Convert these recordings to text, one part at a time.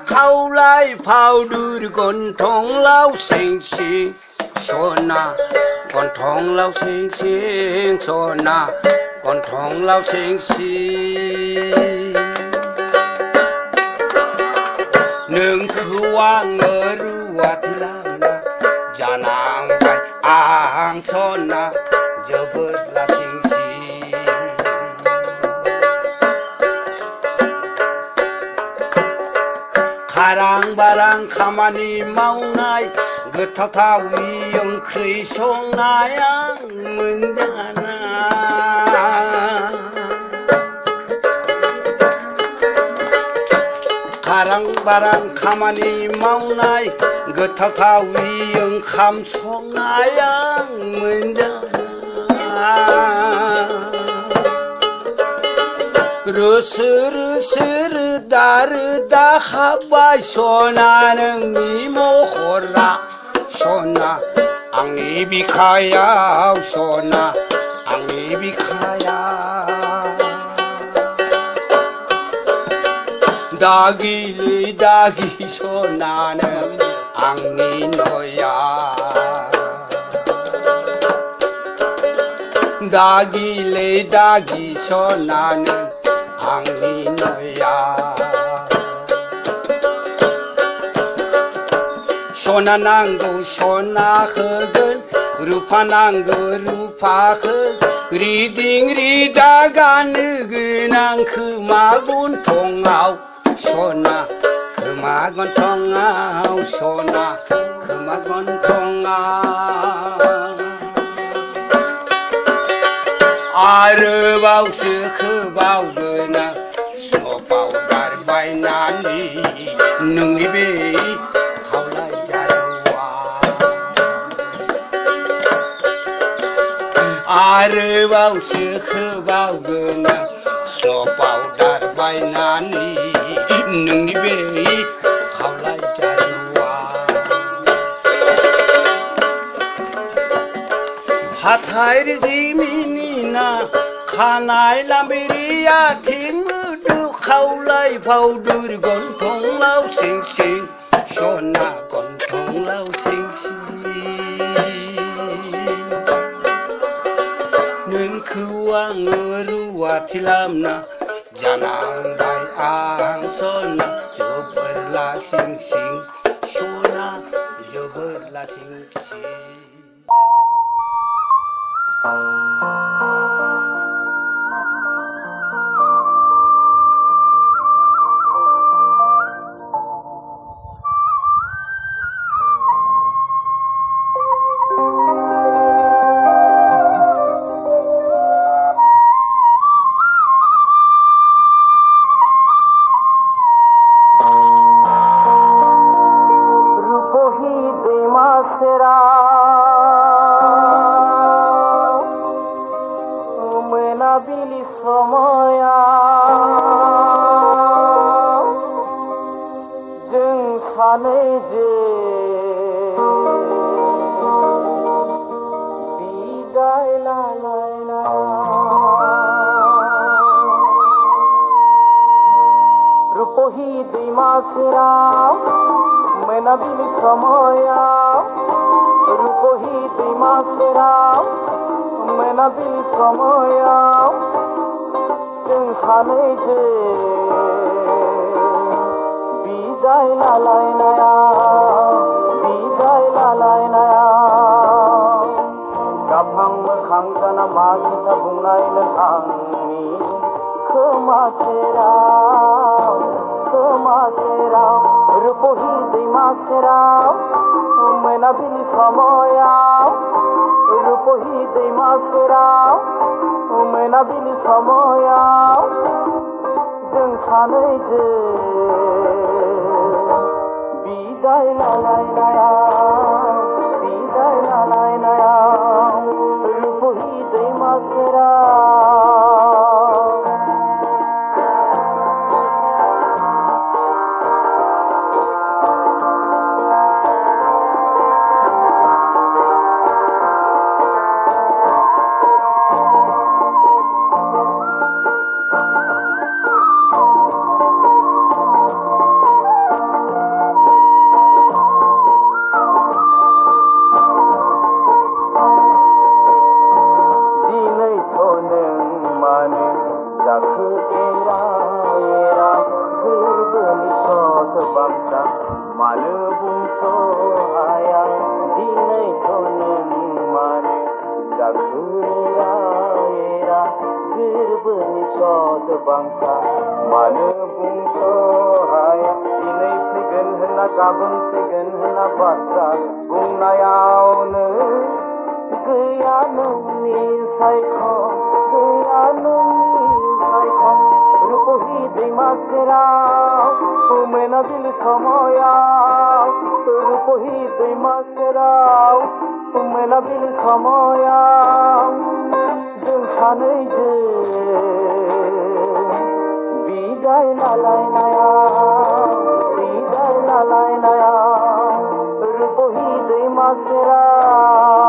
खावलाय फावदुर गन्थं लाव सिं सिं सना गन्थं लाव सिं सिं सना गन्थं लाव सिं सिं नोंखौ आङो रुवाथि लांना जानांबाय आं सना जोबोद लासिं सिं खारां बारां खामानि मावनाय गोथावथावनि ओंख्रि संनाय आं मोनजाना खारां बारां खामानि मावनाय गोथावथावनि ओंखाम संनाय आं मोनजाना रोसो रोसो रोदा रोदा हाब्बाय सना नोंनि महरा सना आंनि बिखायाव सना आंनि बिखायाव दागिलै दागि सना नों आंनि नया दागिलै दागि सना नों आंनि नया सना नांगौ सना होगोन रुपा नांगौ रुपा होगोन रिदिं रिदा गाननो गोनां खोमा गन्थङाव सना खोमा गन्थङाव सना खोमा गन्थङाव आरोबावसो होबावगोन आं स्न' पाउडार बायनानै नोंनि बे खावलाय जारौआ आरोबावसो होबावगोन आं स्न' पाउडार बायनानै नोंनि बे खावलाय जारौआ हाथाइ रिजिमिनि ना खानाय लाम्बिरि आथिं मोदो खावलाय फावदुर गन्थं लाव सिं सिं सना गन्थं लाव सिं सिं नोंखौ आङो रुवाथि लामना जानांबाय आं सना जोबोर लासिं सिं सना जोबोर लासिं सिं मोनाबिलि समाया जों सानैजों बिदाय लालायना रुपहि दैमा सेराव मोनाबिलि समाया रुपहि दैमा सेराव मोनाबिलि समायाव जों सानैजों बिदाय लालायनायाव गाबहां मोखां जाना मा खोथा बुंनाय नों आंनि खोमा सेराव रुपहि दैमा सेराव मोनाबिलि समायाव रुपहि दैमा सेराव मोनाबिलि समायाव जों सानैजों बिदाय लालायनायाव रुपहि दैमा सेराव मानो बुंस' हाया दिनैथ' नों मानो जाखोरा एरा गोरबोनि सद बांसा मानो बुंस' हाया दिनै फैगोन होनना गाबोन फैगोन होनना बाथ्रा बुंनायावनो गैया नोंनि सायखं गैया नोंनि सायखं रुपहि दैमा सेराव मोनाबिलि समायाव रुपहि दैमा सेराव मोनाबिलि समायाव जों सानैजों बिदाय लालायनायाव रुपहि दैमा सेराव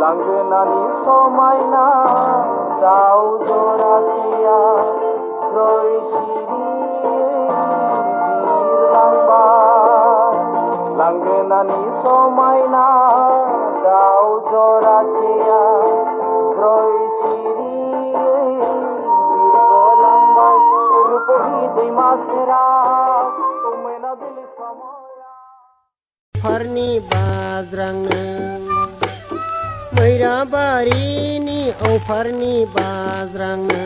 लांगोनानि समायना दाउ जरासेया त्रय सिरि बिरलांबाय लांगोनानि समायना दाउ जरासेया त्रय सिरि बिरगलांबाय रुपहि दैमा सेराव मोनाबिलि समायाव फारनि बाज्रांनो मैराबारिनि औफारनि बाज्रांनो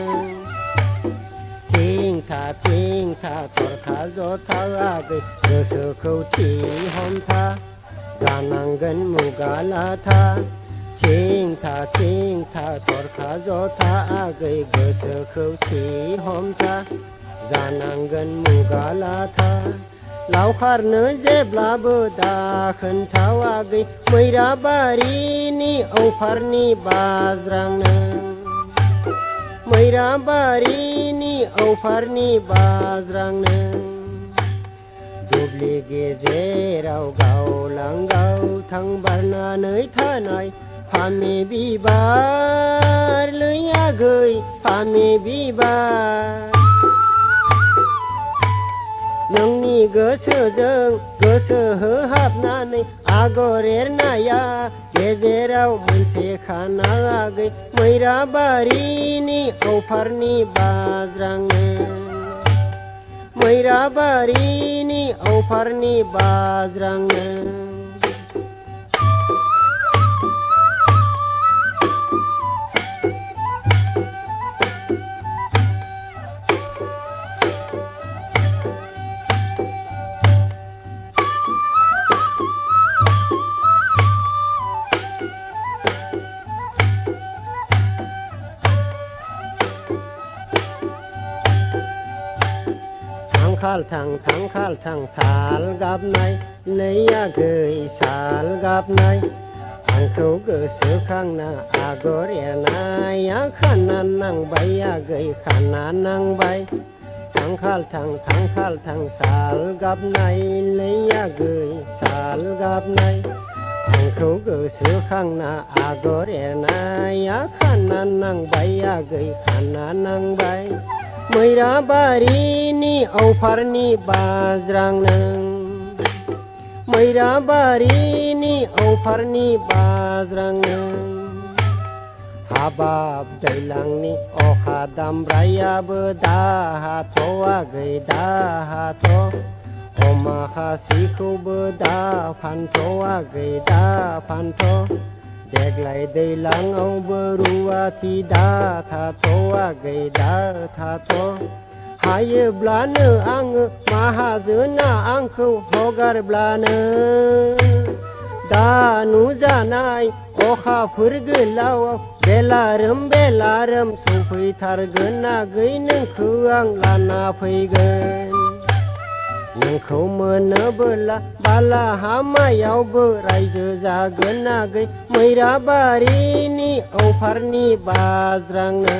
थिंथा थरखा जथा आगै गोसोखौ थि हमथा जानांगोन मुगा लाथा थिंथा थरखा जथा आगै गोसोखौ थि हमथा जानांगोन मुगा लाथा लावखारनो जेब्लाबो दा खोन्थाव आगै मैराबारिनि औफारनि बाज्रांनो मैराबारिनि औफारनि बाज्रांनो दुब्लि गेजेराव गावलांगाव थांबारनानै थानाय फामे बिबार लै आगै फामे बिबार नोंनि गोसोजों गोसो होहाबनानै आगर एरनाया गेजेराव मोनसे खाना आगै मैराबारिनि औफारनि बाज्रांनो मैराबारिनि औफारनि बाज्रांनो थांखाल थां साल गाबनाय नै आगै साल गाबनाय आंखौ गोसोखांना आगर एरनाया खाना नांबाय आगै खाना नांबाय थांखाल थां साल गाबनाय नै आगै साल गाबनाय आंखौ गोसोखांना आगर एरनाया खाना नांबाय आगै खाना नांबाय मैराबारिनि औफारनि बाज्रांनो मैराबारिनि औफारनि बाज्रांनो हाबाब दैलांनि अखा दामब्रायाबो दाहाथ' आगै दाहाथ' अमाखासिखौबो दा फानथ' आगै दा फानथ' देग्लाय दैलाङावबो रुवाथि दाथाथ' आगै दाथाथ' हायोब्लानो आङो माहाजोना आंखौ हगारब्लानो दा नुजानाय अखाफोर गोलावाव बेलारोम सफैथारगोन आगै नोंखौ आं लाना फैगोन नोंखौ मोनोबोला बाला हामायावबो रायजो जागोन आगै मैराबारिनि औफारनि बाज्रांनो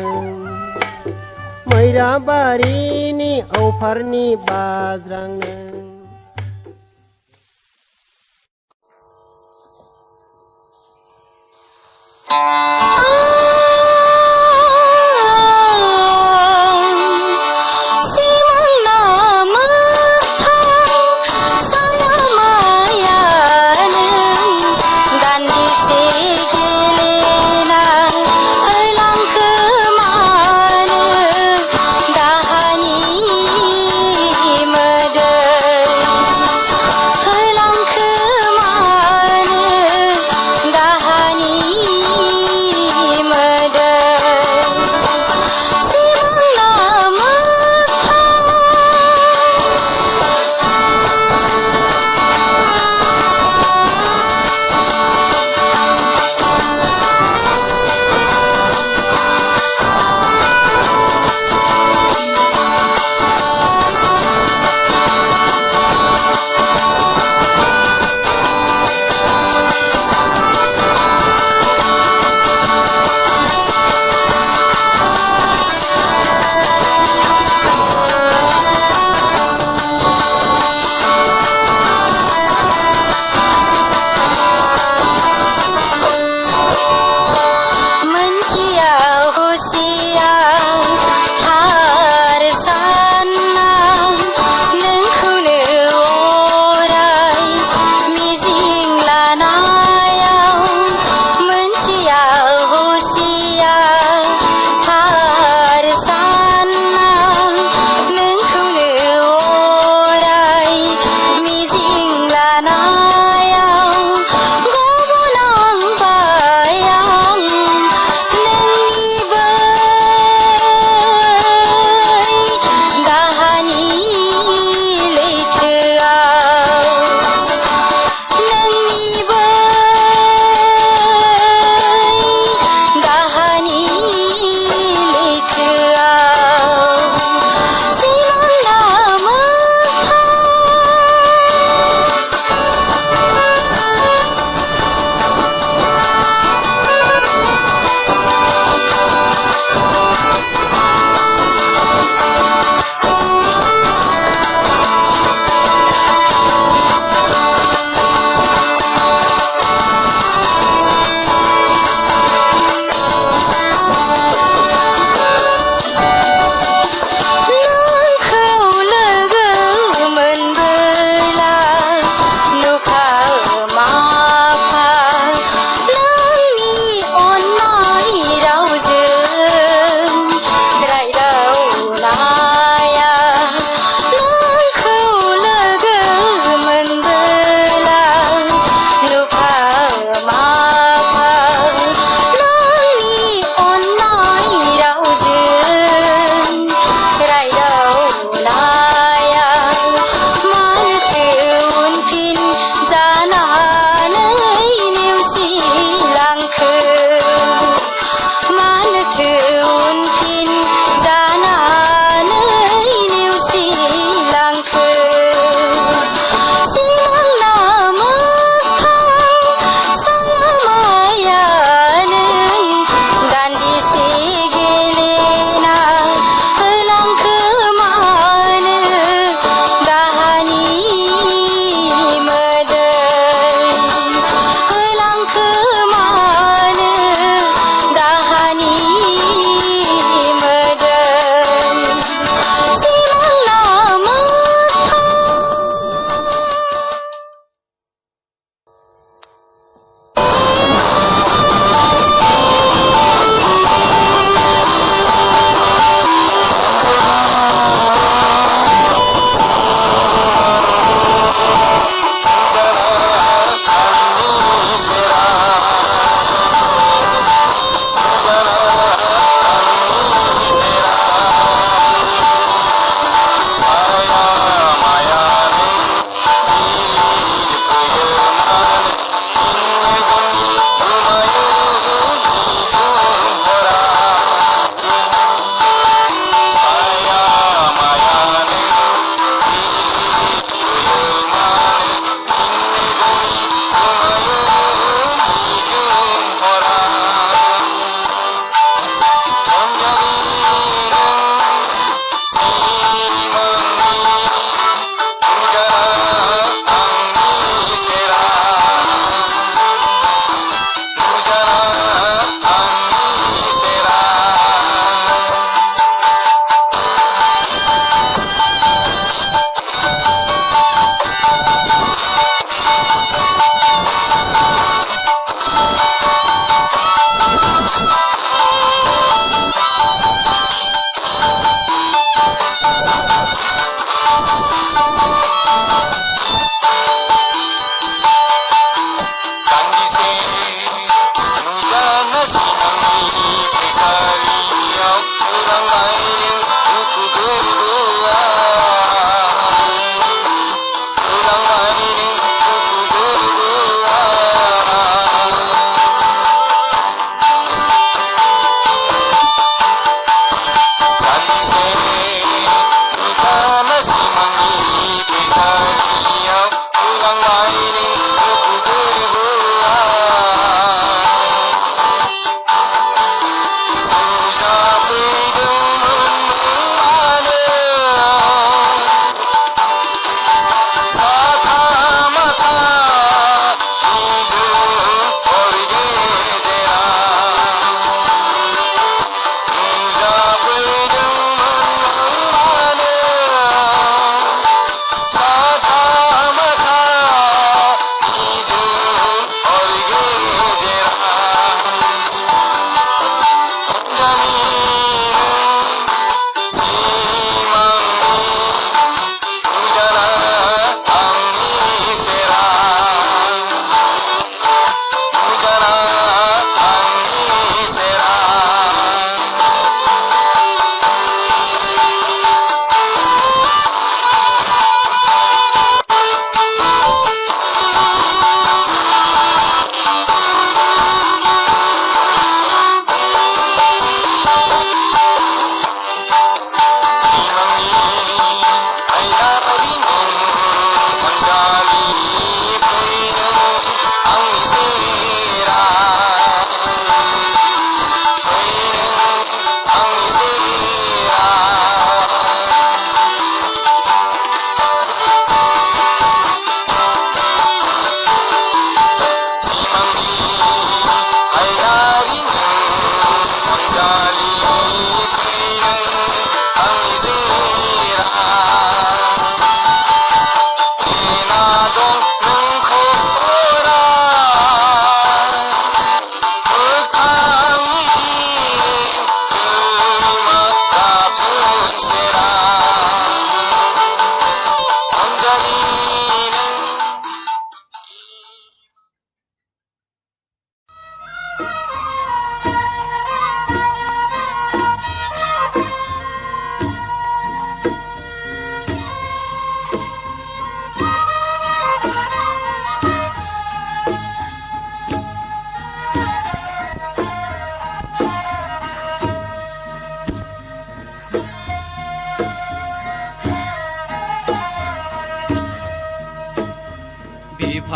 मैराबारिनि औफारनि बाज्रांनो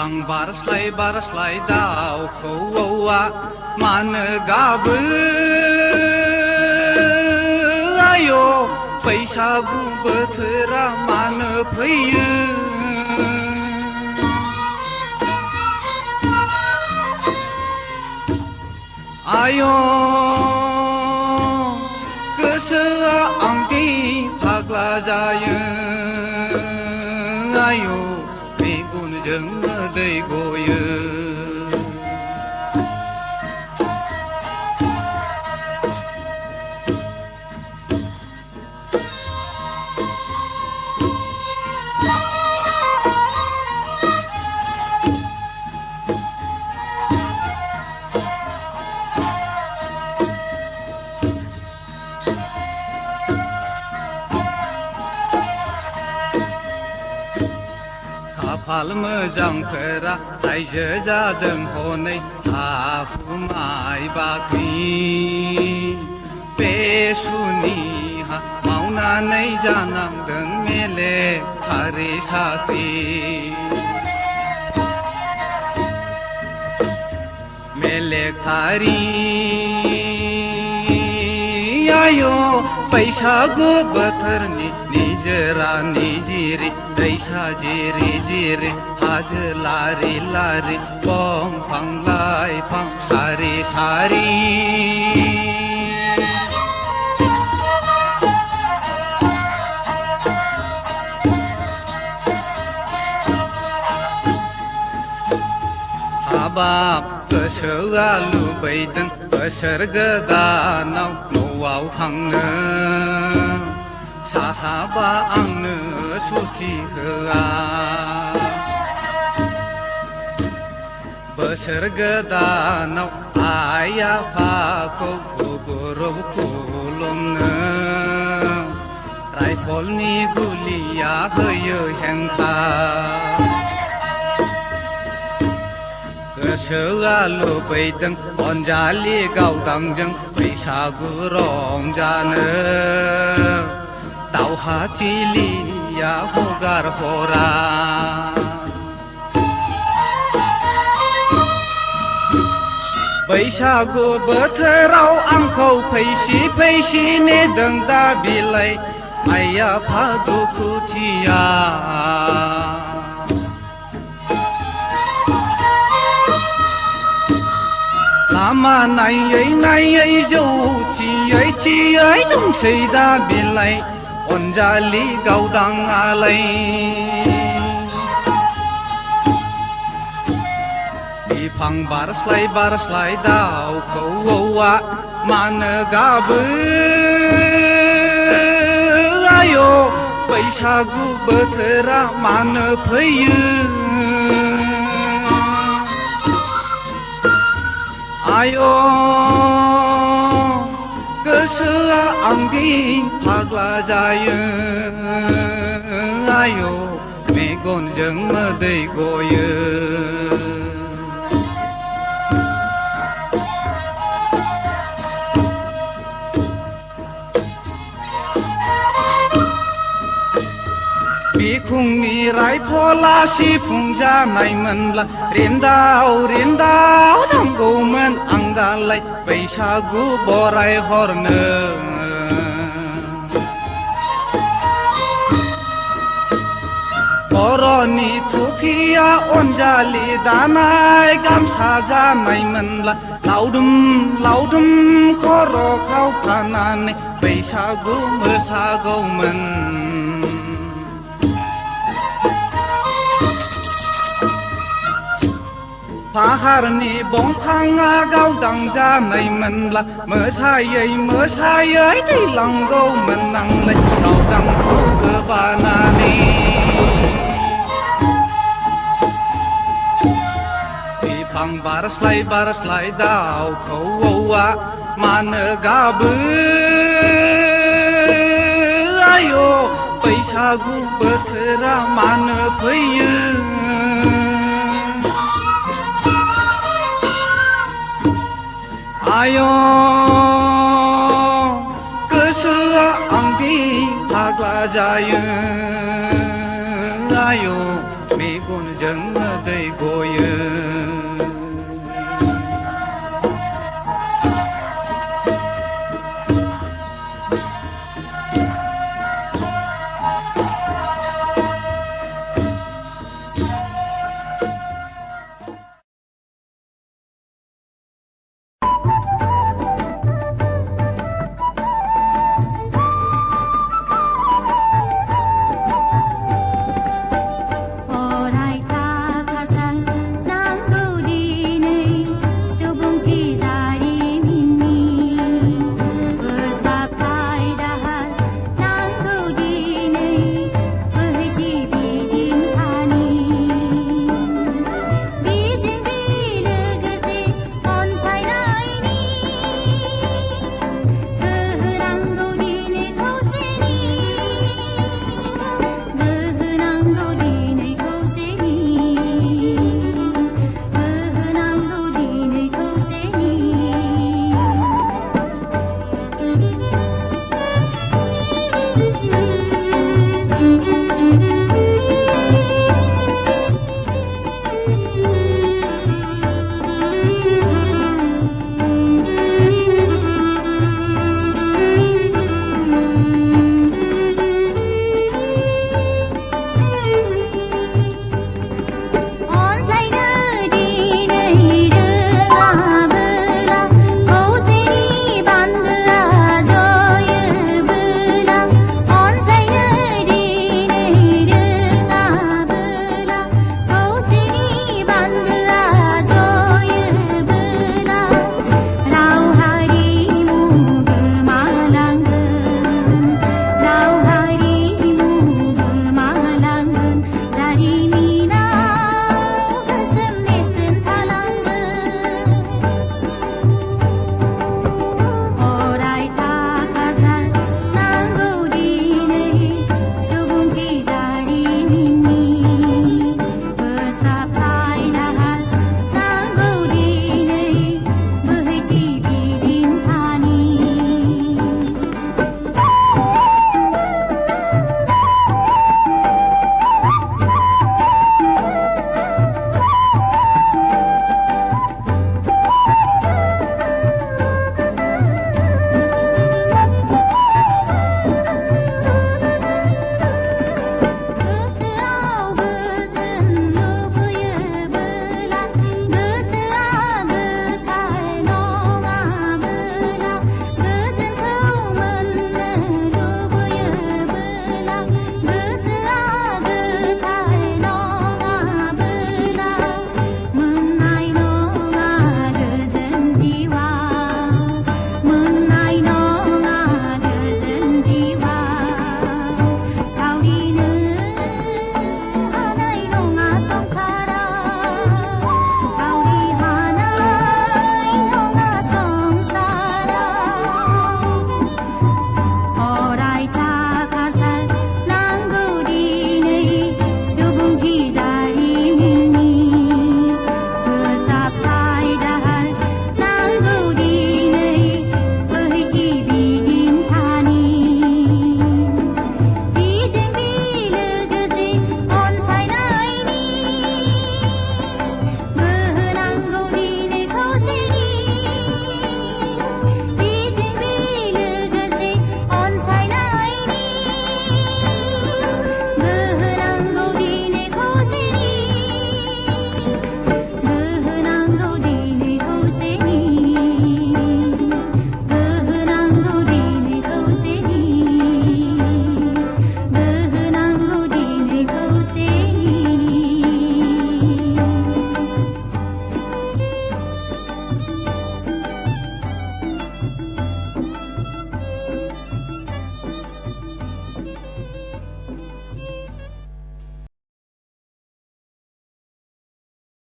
बिफां बारस्लाय दाउखौआ मानो गाबो आयो बैसागु बोथोरा मानो फैयो आयो गोसोआ आंनि फाग्ला जायो आयो मेगनजों दै गयो खाफाल मोजांफोरा रायजो जादों हनै हाहु माइ बाख्रि बे सुनिहा मावनानै जानांदों मेलेखारि साख्रि मेलेखारि आयो बैसागु बोथोरनि निजोरा निजिरि दैसा जिरि जिरि हाजो लारि लारि दंफां लाइफां सारि सारि हाबाब गोसोआ लुबैदों बोसोर गोदानाव न'आव थांनो साहाबा आंनो सुथि होआ बोसोर गोदानाव आइ आफाखौ गुगुरु खुलुमनो राइफलनि गुलिया होयो हेंथा गोसोआ लुबैदों अनजालि गावदांजों बैसागु रंजानो दावहाथिलिया हगार हरा बैसागु बोथोराव आंखौ फैसि नेदों दा बिलाइ आइ आफा दुखुथिया लामा नायै जौ थियै दंसै दा बिलाइ अनजालि गावदांआलाय बिफां बारस्लाय दाउखौआ मानो गाबो आयो बैसागु बोथोरा मानो फैयो आयो गोसोआ आंनि फाग्ला जायो आयो मेगनजों मोदै गयो बिखुंनि राइफला सिफुं जानायमोनब्ला रेन्दाव थांगौमोन आं दालाय बैसागु बराय हरनो बर'नि थुफिया अनजालि दानाय गामसा जानायमोनब्ला लावदुम खर' खावखानानै बैसागु मोसागौमोन पाहारनि बंफाङा गावदां जानायमोनब्ला मोसायै थैलांगौमोन आंलाय गावदांखौ गोबानानै बिफां बारस्लाय दाउखौआ मानो गाबो आयो बैसागु बोथोरा मानो फैयो आयो गोसोआ आंनि फाग्ला जायो आयो